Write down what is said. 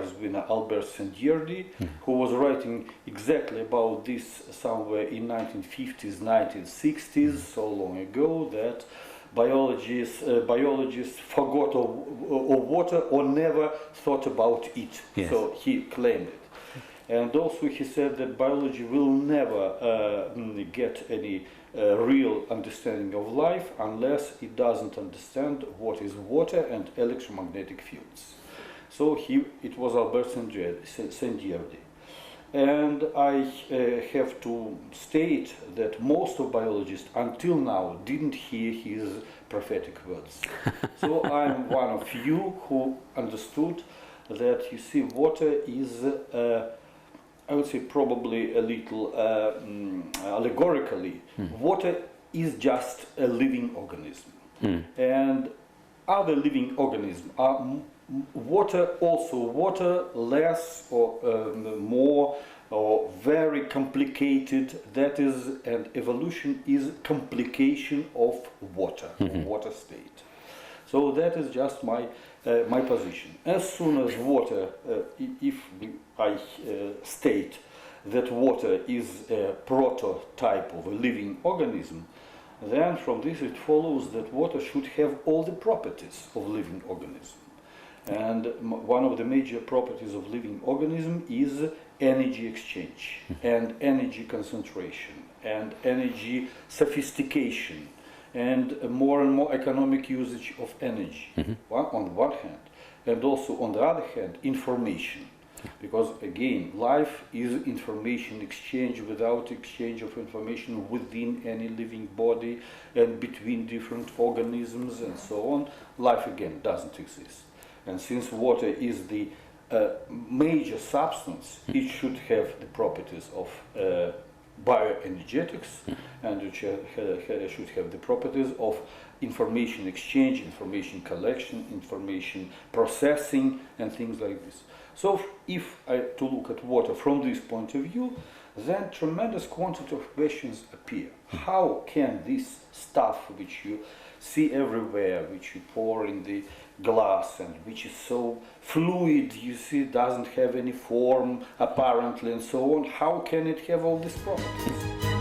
prize winner Albert Szent-Györgyi, who was writing exactly about this somewhere in 1950s, 1960s, so long ago that biologists forgot of water or never thought about it. Yes. So he claimed it. And also he said that biology will never get any real understanding of life unless it doesn't understand what is water and electromagnetic fields. So it was Albert Szent-Györgyi. And I have to state that most of biologists until now didn't hear his prophetic words. So I'm one of you who understood that, you see, water is I would say probably a little allegorically, water is just a living organism. And other living organisms are water, also water, less or more or very complicated. That is, and evolution is complication of water, water state. So that is just my position. As soon as water, I state that water is a prototype of a living organism, then from this it follows that water should have all the properties of living organism. And one of the major properties of living organism is energy exchange and energy concentration and energy sophistication and more economic usage of energy, on the one hand, and also on the other hand, information. Because again, life is information exchange. Without exchange of information within any living body and between different organisms and so on, life again doesn't exist. And since water is the major substance, it should have the properties of bioenergetics, and it should have the properties of information exchange, information collection, information processing, and things like this. So if I to look at water from this point of view, then tremendous quantity of questions appear. How can this stuff which you see everywhere, which you pour in the glass and which is so fluid, you see, doesn't have any form apparently and so on, how can it have all these properties?